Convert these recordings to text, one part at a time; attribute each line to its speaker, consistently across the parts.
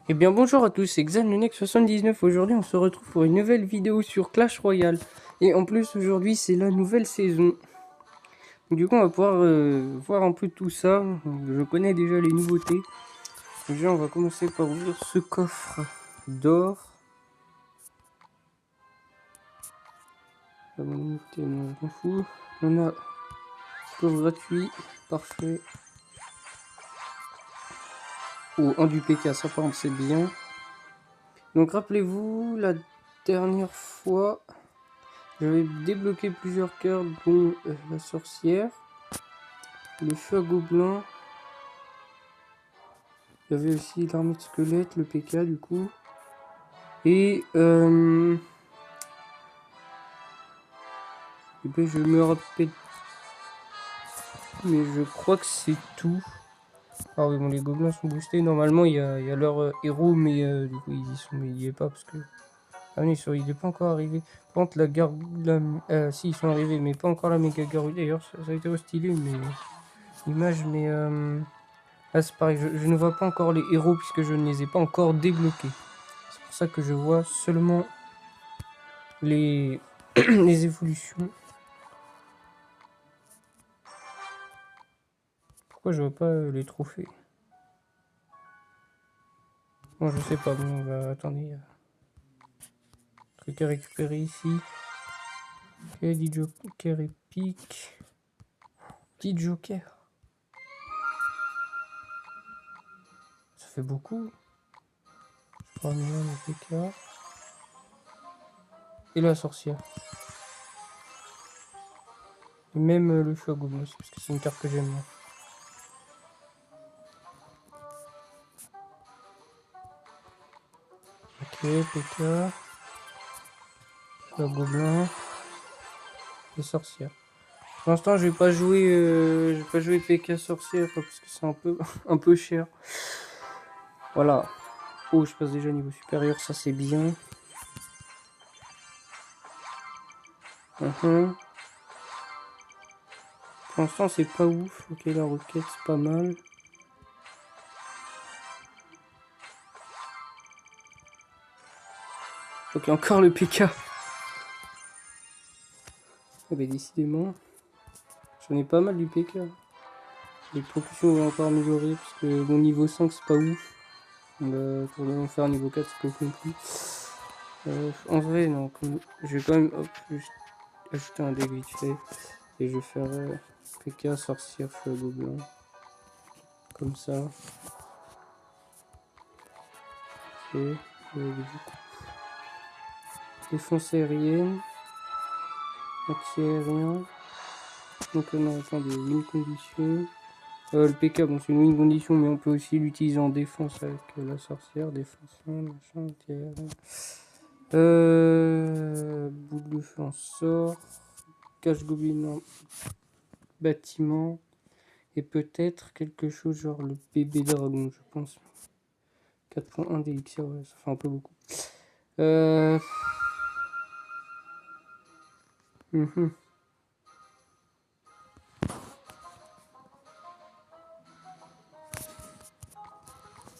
Speaker 1: Eh bien bonjour à tous, c'est XanLeNex79. Aujourd'hui on se retrouve pour une nouvelle vidéo sur Clash Royale. Et en plus aujourd'hui c'est la nouvelle saison. Du coup on va pouvoir voir un peu tout ça. Je connais déjà les nouveautés. Déjà on va commencer par ouvrir ce coffre d'or. La nouveauté, non, je m'en fous. On a coffre gratuit, parfait. Oh, un du PK, ça par contre c'est bien. Donc rappelez-vous, la dernière fois... J'avais débloqué plusieurs cœurs, dont la sorcière, le feu à gobelin. Il y avait aussi l'armée de squelettes, le PK du coup. Et ben, je me rappelle, mais je crois que c'est tout. Ah oui, bon, les gobelins sont boostés. Normalement, il y a leur héros, mais du coup, il y est pas parce que. Ah oui, il est pas encore arrivé. Par contre, si, ils sont arrivés, mais pas encore la méga garou. D'ailleurs, ça a été stylé, mais. L'image, mais. Là, c'est pareil, je ne vois pas encore les héros puisque je ne les ai pas encore débloqués. C'est pour ça que je vois seulement les, les évolutions. Pourquoi je vois pas les trophées? Bon, je sais pas. Bon, bah, attendez. Il y a un truc à récupérer ici. Ok, 10 jokers épiques. 10 jokers. Ça fait beaucoup. 3 millions de PK. Et la sorcière. Et même le feu à gobelin aussi, parce que c'est une carte que j'aime bien. Ok, PK. Feu à gobelin. Et sorcière. Pour l'instant, j'ai pas joué PK sorcière parce que c'est un peu, un peu cher. Voilà. Oh, je passe déjà au niveau supérieur, ça c'est bien. Pour l'instant, c'est pas ouf. Ok, la roquette, c'est pas mal. Ok, encore le PK. Ah bah décidément, j'en ai pas mal du PK. Les propulsions vont encore améliorer parce que mon niveau 5 c'est pas ouf. Pour en faire niveau 4 c'est pas ouf non plus. En vrai, non, je vais quand même juste ajouter un dé vite fait. Et je vais faire PK, sorcière, feu à gobelin. Comme ça. Ok. Défense aérienne. Anti-aérien. Donc non, attendez, win condition. Le PK, bon c'est une win condition, mais on peut aussi l'utiliser en défense avec la sorcière. Défense 1, machin, anti-aérien. Boule de feu en sort. Cache-gobelin en bâtiment. Et peut-être quelque chose genre le bébé dragon, je pense. 4.1 d'élixir, ouais, ça fait un peu beaucoup.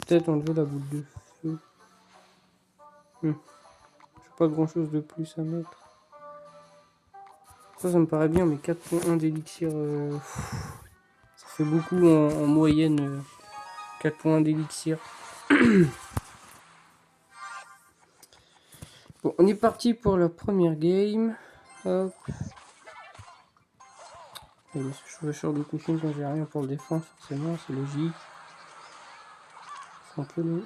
Speaker 1: Peut-être enlever la boule de feu. J'ai pas grand chose de plus à mettre. Ça me paraît bien, mais 4.1 d'élixir, ça fait beaucoup en moyenne. 4.1 d'élixir. Bon, on est parti pour la première game. Hop. Et le chevaucheur de cochon quand j'ai rien pour le défendre, forcément, c'est logique. C'est un peu long.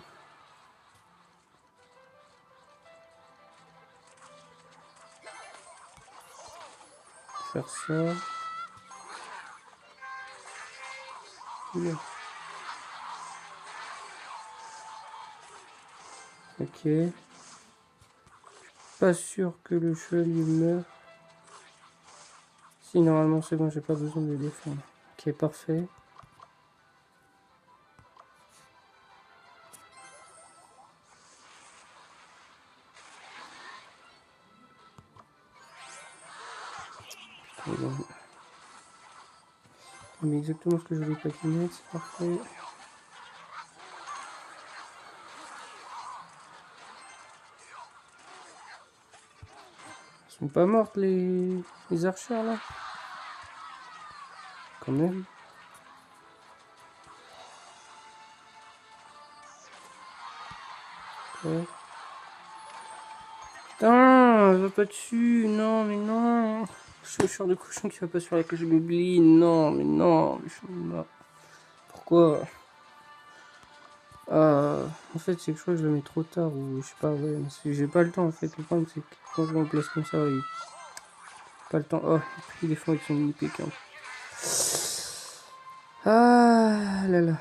Speaker 1: Faire ça. Oula. Ok. Pas sûr que le chevalier meure. Si normalement c'est bon, j'ai pas besoin de le défendre. Ok, parfait. Mais exactement ce que je voulais pas qu'il mette, c'est parfait. sont pas mortes les archères là? Quand même. Ouais. Putain, va pas dessus, non mais non. Chaussure de cochon qui va pas sur la cage gobeline, non mais non, mais pourquoi? En fait c'est que je crois que je le mets trop tard ou je sais pas, ouais, j'ai pas le temps en fait, le problème c'est que quand je le place comme ça, il... pas le temps. Oh, il est fort avec son mini pékin. Ah là là.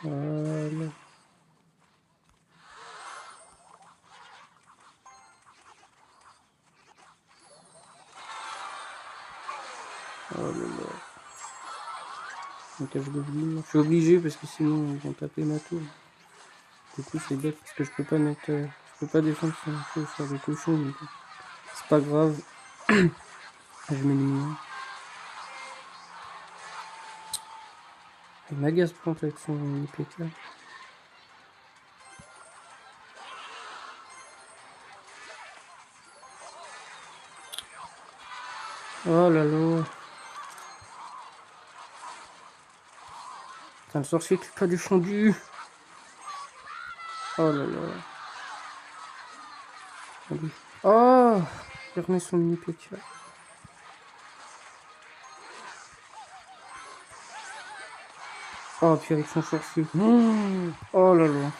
Speaker 1: Voilà. Oh là là. Donc, je suis obligé parce que sinon ils vont taper ma tour. Du coup c'est bête parce que je peux pas mettre. Je peux pas défendre son chaussure de cochon. Donc c'est pas grave. Je mets le mien. Il m'agace plante avec son IPK. Oh là là. Putain, le sorcier qui pas défendu. Oh là là. Allez. Oh, il remet son mini PK. Oh, puis avec son sorcier. Oh là là.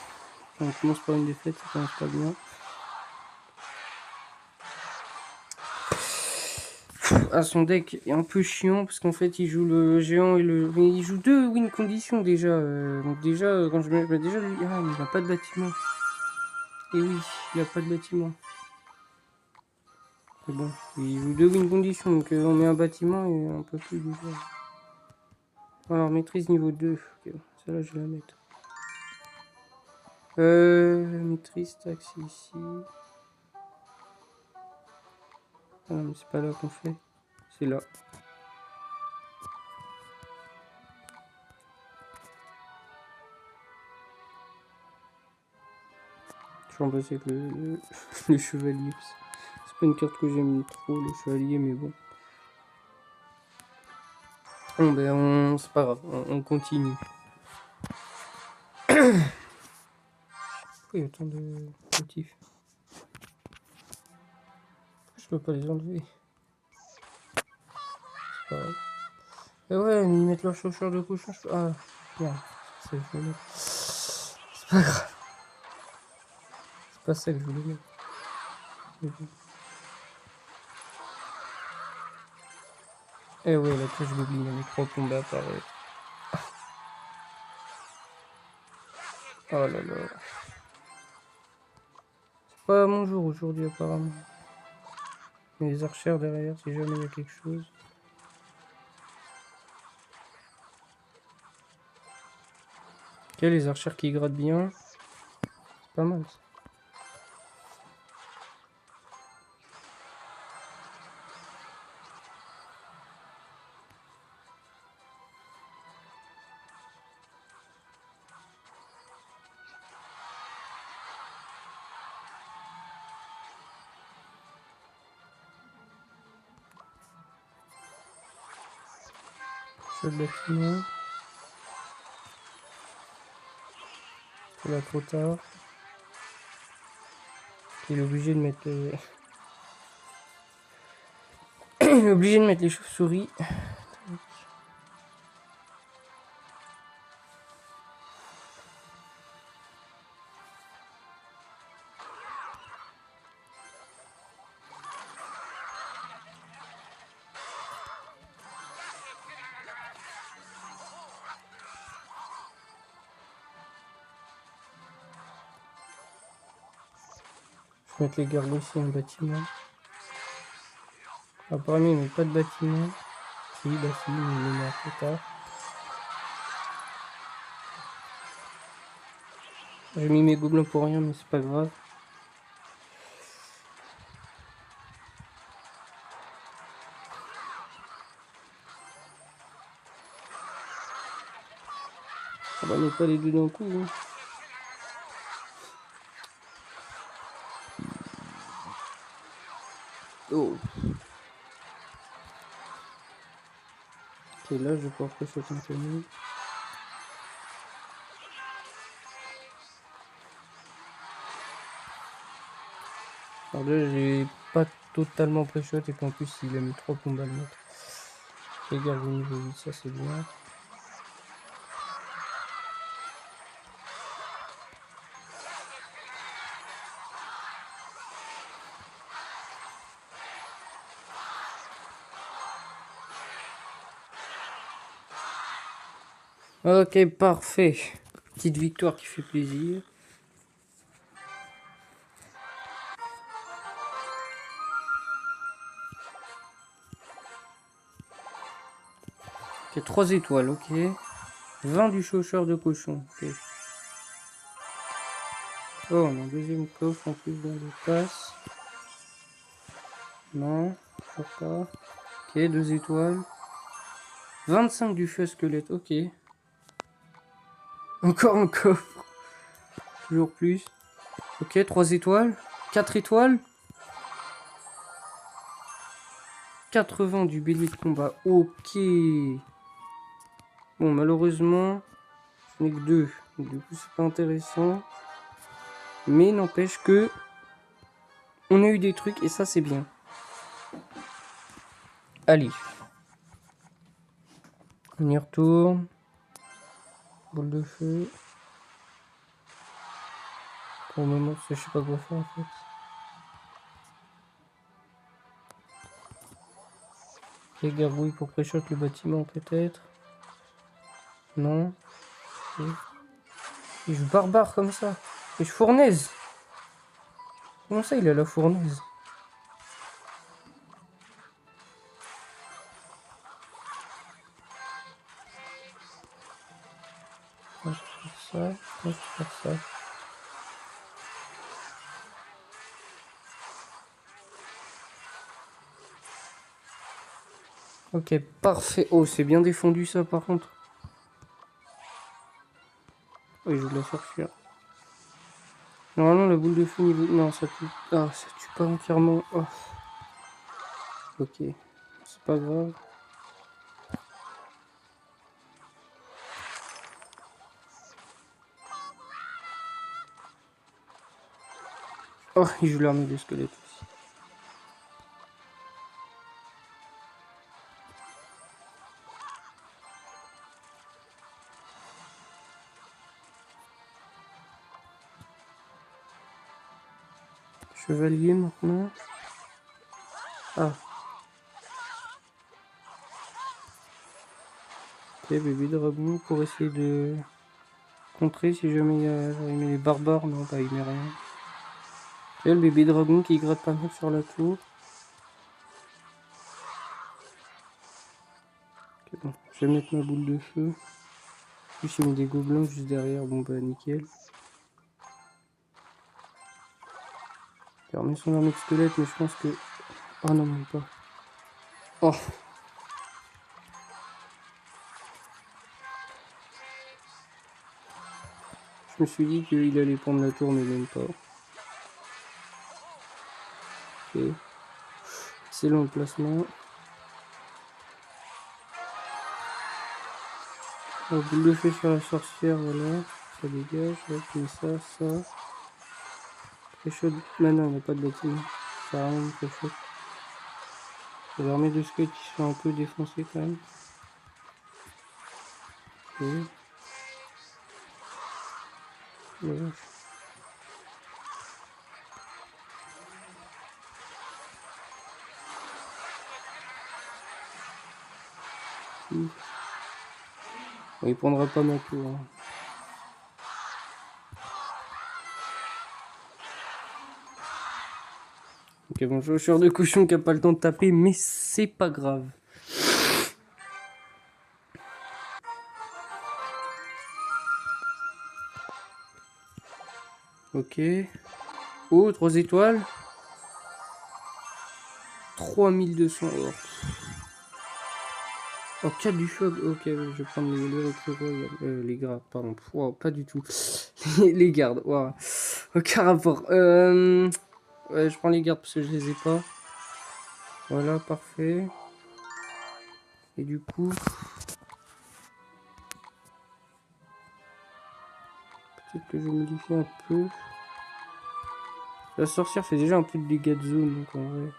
Speaker 1: On commence par une défaite, ça commence pas bien. Ah, son deck est un peu chiant parce qu'en fait il joue le géant et le. Mais il joue deux win conditions déjà. Donc déjà, quand je mets. Déjà lui. Ah, mais il a pas de bâtiment. Et oui, il a pas de bâtiment. Mais bon, il joue deux win conditions, donc on met un bâtiment et un peu plus déjà. Alors, maîtrise niveau 2. Ok, celle-là je vais la mettre. Maîtrise taxe ici. Ah non, mais c'est pas là qu'on fait. C'est là. Je suis remplacé avec le chevalier. C'est pas une carte que j'aime trop, le chevalier, mais bon. Bon, ben, c'est pas grave, on continue. Pourquoi il y a autant de motifs? Pourquoi je peux pas les enlever? C'est pas grave. Et ouais, mais ils mettent leur chaussure de cochon. Ah, merde. C'est pas grave. C'est pas ça que je voulais mettre. Eh ouais, la cage gobeline avec 3 combats pareil. Oh là là. C'est pas mon jour aujourd'hui apparemment. Mais les archères derrière, si jamais il y a quelque chose. Ok, les archères qui grattent bien. C'est pas mal ça. Sur le bâtiment. C'est là trop tard. Il est obligé de mettre il est obligé de mettre les chauves-souris. Je vais mettre les gargoles ici en bâtiment. Apparemment il n'y a pas de bâtiment. Si, bah si, il le met trop tard. J'ai mis mes gobelins pour rien, mais c'est pas grave. Ah bah, mais pas les deux d'un coup. Hein. Oh. Ok, là, je vais pouvoir pré-shot un tennis. Alors là, j'ai pas totalement pré-shot et puis en plus, il a mis 3 plombes à le mettre. Ok, garde au niveau 8, ça c'est bien. Ok, parfait. Petite victoire qui fait plaisir. Ok, 3 étoiles, ok. 20 du chaucheur de cochon. Ok. Oh, on a un deuxième coffre en plus dans le passe. Non, toujours pas. Ok, 2 étoiles. 25 du feu squelette, ok. Encore un coffre. Toujours plus. Ok, 3 étoiles. 4 étoiles. 80 du bélier de combat, ok. Bon, malheureusement, je n'ai que 2. Donc, du coup, c'est pas intéressant. Mais n'empêche que on a eu des trucs et ça, c'est bien. Allez. On y retourne. Boule de feu. Pour le moment, je sais pas quoi faire en fait. Les gargouilles pour pré-shot le bâtiment peut-être. Non. Il joue barbare comme ça. Il joue fournaise. Comment ça il a la fournaise? Moi, je vais faire ça. Moi, je vais faire ça. Ok, parfait. Oh, c'est bien défendu ça par contre. Oh, il joue de la sorcière. Normalement, la boule de feu niveau... Non, ça tue... Ah, ça tue pas entièrement. Oh. Ok, c'est pas grave. Oh, il joue l'armée des squelettes aussi. Chevalier maintenant. Ah. Ok, bébé dragon pour essayer de contrer si jamais il met les barbares. Non, bah il met rien. Et le bébé dragon qui gratte pas mal sur la tour. Ok, bon, je vais mettre ma boule de feu. En plus, il met des gobelins juste derrière. Bon, bah nickel. Il remet son armée de squelette, mais je pense que. Oh non, même pas. Oh! Je me suis dit qu'il allait prendre la tour, mais même pas. Ok. Excellent le placement. Oh, boule de feu sur la sorcière, voilà. Ça dégage. Hop, mais ça. Pré-shot. Non, non, il n'y a pas de bâtiment. Ça sert à rien de pré-shot. L'armée de squelettes qui sont un peu défoncés quand même. Ok. Voilà. Bon, il prendra pas ma tour. Hein. Ok, bon, chaussure de cochon qui a pas le temps de taper, mais c'est pas grave. Ok. Oh, 3 étoiles. 3200 or. Oh, 4 du choc. Ok, je vais prendre les recrues royales. Les gardes, pardon. Wow, pas du tout. Les gardes, wow. Aucun rapport. Ouais, je prends les gardes parce que je les ai pas. Voilà, parfait. Et du coup... Peut-être que je modifie un peu. La sorcière fait déjà un peu de dégâts de zone, donc en vrai...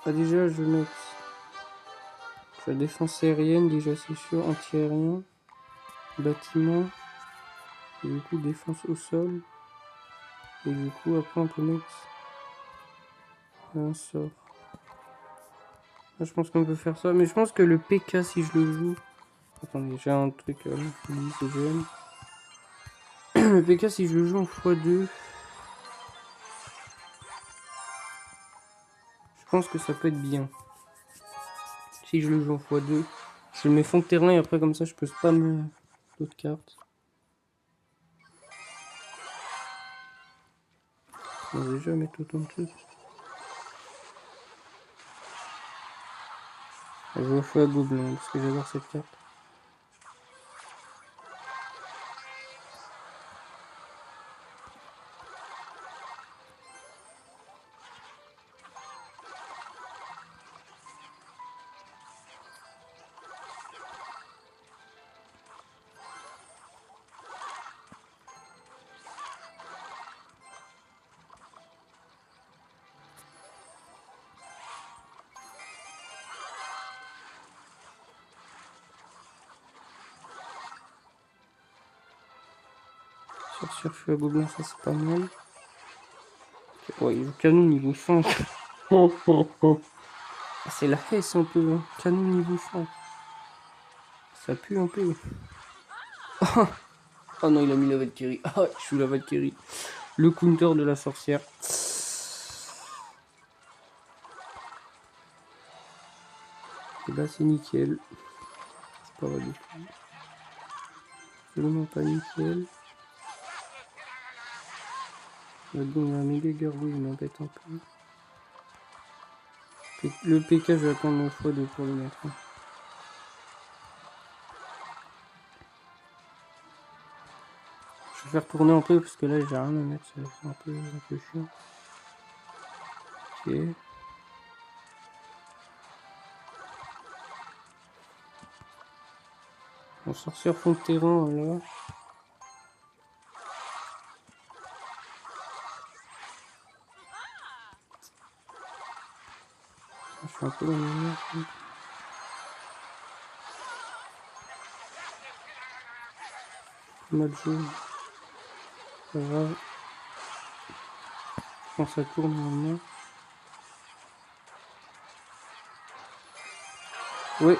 Speaker 1: Ah déjà, je vais mettre... La défense aérienne, déjà c'est sûr, anti-aérien. Bâtiment. Et du coup, défense au sol. Et du coup, après on peut mettre un sort. Ah, je pense qu'on peut faire ça. Mais je pense que le PK, si je le joue... Attendez, j'ai un truc IGN. Le PK, si je le joue en x2, je pense que ça peut être bien. Si je le joue en x2, je mets fond de terrain et après, comme ça, je peux spam d'autres cartes. On va déjà mettre autant de trucs. Je joue au feu à gobelin parce que j'adore cette carte. Sur feu à gobelin, ça c'est pas mal. Ouais, il joue canon niveau 5. C'est la hesse un peu, hein. Canon niveau 5. Ça pue un peu. Oh non, il a mis la Valkyrie. Ah ouais, je suis la Valkyrie. Le counter de la sorcière. Et là, c'est nickel. C'est pas vrai du tout. Absolument pas nickel. Mais bon, il y a un méga gargouille, il m'embête un peu. Le PK, je vais attendre mon x2 pour le mettre. Je vais faire tourner un peu parce que là, j'ai rien à mettre. C'est un peu chiant. Ok. On sorcière fond de terrain là. Je suis un peu dans la merde. Mal joué. Pas grave. Je pense que ça tourne normalement. Oui.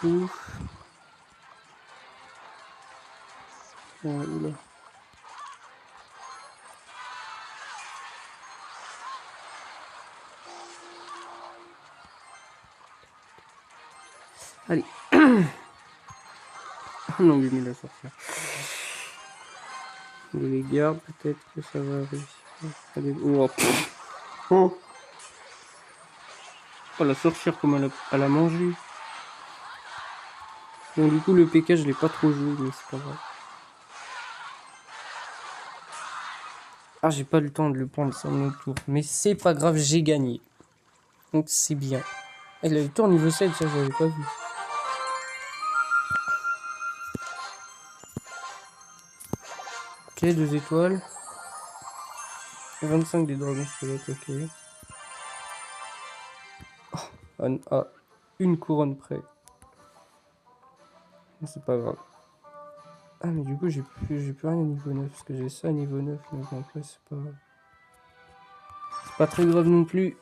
Speaker 1: Ouf. Oula. Allez. Non, lui, il a sorti. Je les garde, peut-être que ça va réussir. Allez. Oh, oh. Oh, la sorcière, comme elle a mangé. Bon, du coup, le PK, je l'ai pas trop joué, mais c'est pas grave. Ah, j'ai pas eu le temps de le prendre ça mon tour. Mais c'est pas grave, j'ai gagné. Donc, c'est bien. Elle a eu le tour niveau 7, ça, j'avais pas vu. Ok, 2 étoiles. 25 des dragons squelettes, ok. Ah, une couronne près. C'est pas grave. Ah, mais du coup, j'ai plus rien à niveau 9. Parce que j'ai ça à niveau 9. Mais bon, après, c'est pas très grave non plus.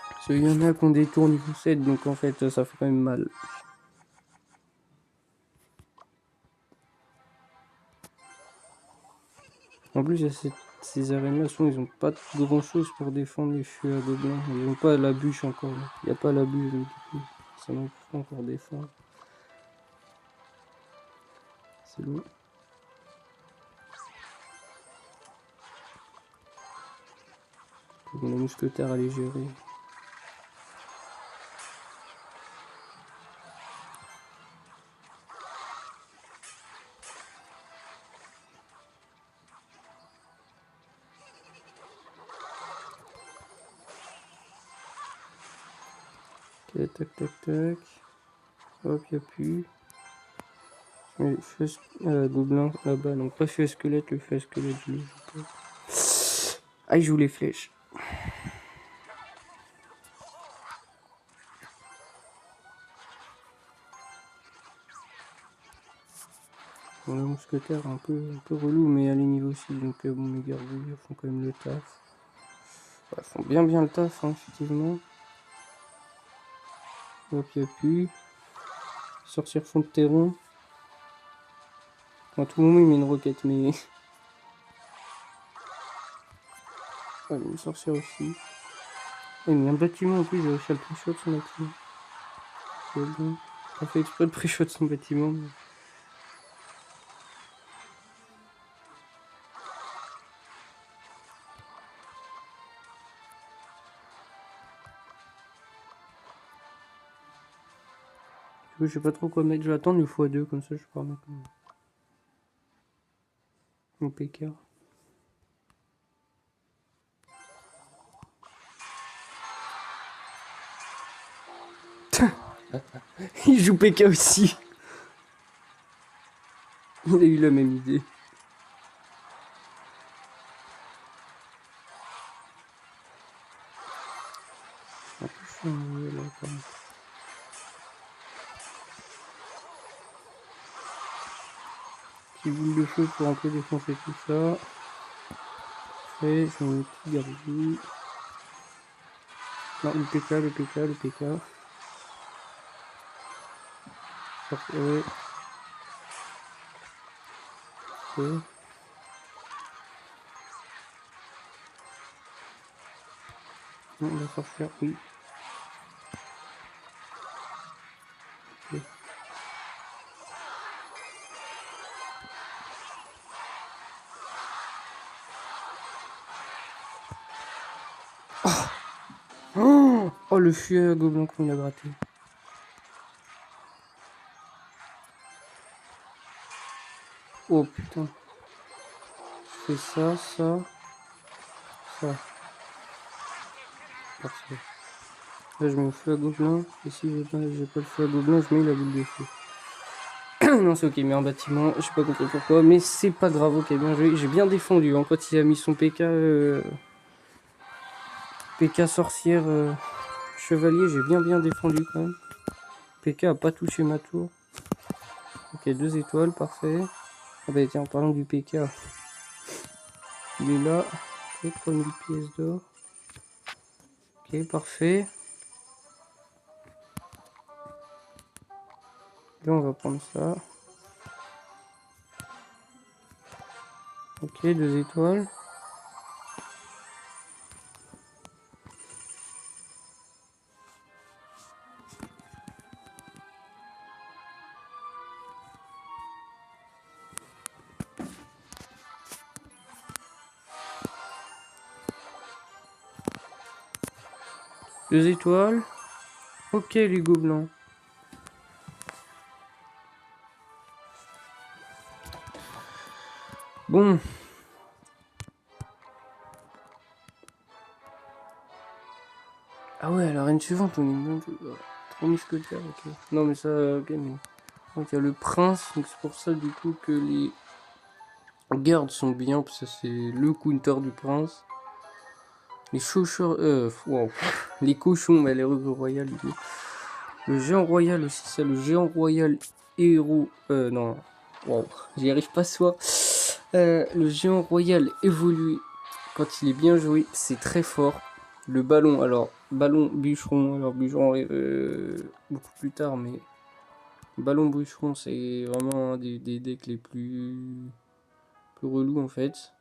Speaker 1: Parce qu'il y en a qui ont des tours niveau 7. Donc en fait, ça fait quand même mal. En plus, il y a ces arènes-là, souvent, ils ont pas grand chose pour défendre les feux à gobelins. Ils ont pas la bûche encore. Il n'y a pas la bûche, donc du coup, ça n'en peut encore défendre. C'est loin. Mon mousquetaire à les gérer. Ok, tac, tac, tac. Hop, y'a plus. Le feu gobelin là-bas, donc pas feu à squelette, le feu à squelette, je le joue pas. Ah, il joue les flèches. Bon, le mousquetaire un peu relou, mais à les niveaux aussi, donc bon, mes gargouilles font quand même le taf. Ils font bien le taf, hein, effectivement. Hop, y'a plus. Sorcière fond de terrain. À tout moment, il met une roquette, mais. Ah, une sorcière aussi. Il met un bâtiment en plus, j'ai réussi à le pré-shot son bâtiment. C'est bon. Pas fait exprès de pré-shot son bâtiment. Mais... Du coup, je sais pas trop quoi mettre. Je vais attendre le x2, comme ça je peux remettre mon PK. Il joue PK aussi. Il a eu la même idée. Un peu chiant, là, quand même. Petit boule de feu pour un peu défoncer tout ça. Après, je mets une petite gargouille. Non, le PK, le PK, le PK. Parfait. Ok. Non, la sorcière, oui. Ok. Oh, le fût gobelin qu'on a gratté. Oh putain. Je fais ça, ça, ça. Parfait. Là, je mets le feu à gobelin. Et si j'ai pas le feu à gobelin, je mets la boule de feu. Non, c'est ok, mais un bâtiment, j'ai pas compris pourquoi, mais c'est pas grave, ok, bien joué. J'ai bien défendu, hein, quand il a mis son PK, PK sorcière chevalier, j'ai bien défendu quand même. PK a pas touché ma tour. Ok, 2 étoiles, parfait. Ah bah tiens, en parlant du PK, il est là. Ok, 3000 pièces d'or. Ok, parfait. Là, on va prendre ça. Ok, 2 étoiles. Deux étoiles. Ok, les gobelins. Bon. Ah ouais, à la reine suivante, on est bon. 3 mousquetaires, ok. Non, mais ça, ok, mais. Donc il y a le prince, donc c'est pour ça du coup que les gardes sont bien, parce que c'est le counter du prince. Les chaucheurs, wow. Les cochons, mais les rues royales, du coup. Le géant royal aussi, c'est le géant royal héros, non, wow, j'y arrive pas soit. Le géant royal évolue quand il est bien joué, c'est très fort. Le ballon, alors, ballon bûcheron, alors bûcheron beaucoup plus tard, mais ballon bûcheron, c'est vraiment un des decks les plus relous en fait.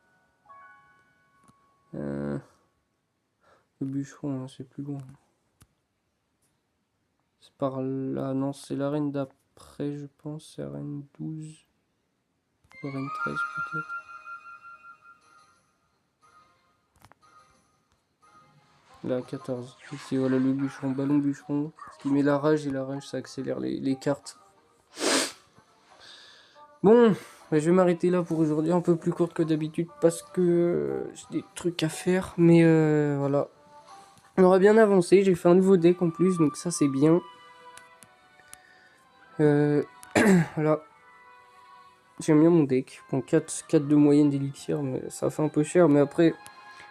Speaker 1: Le bûcheron, hein, c'est plus loin. C'est par là, non, c'est l'arène d'après, je pense, c'est l'arène 12. Arène 13 peut-être. Là, 14. Ici, voilà le bûcheron, ballon bûcheron. Ce qui met la rage, et la rage, ça accélère les cartes. Bon, je vais m'arrêter là pour aujourd'hui, un peu plus courte que d'habitude parce que j'ai des trucs à faire. Mais voilà. On aura bien avancé, j'ai fait un nouveau deck en plus, donc ça c'est bien. Voilà. J'aime bien mon deck. Bon, 4 de moyenne d'élixir, mais ça fait un peu cher. Mais après,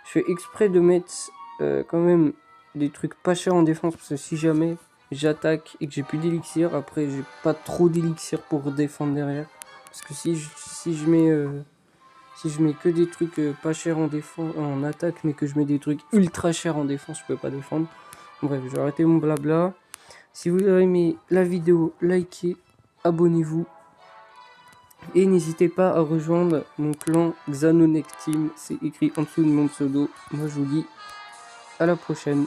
Speaker 1: je fais exprès de mettre quand même des trucs pas chers en défense. Parce que si jamais j'attaque et que j'ai plus d'élixir, après j'ai pas trop d'élixir pour défendre derrière. Parce que si je mets que des trucs pas chers en défense, en attaque, mais que je mets des trucs ultra chers en défense, je peux pas défendre. Bref, je vais arrêter mon blabla. Si vous avez aimé la vidéo, likez, abonnez-vous. Et n'hésitez pas à rejoindre mon clan Xanonec Team, c'est écrit en dessous de mon pseudo. Moi je vous dis à la prochaine.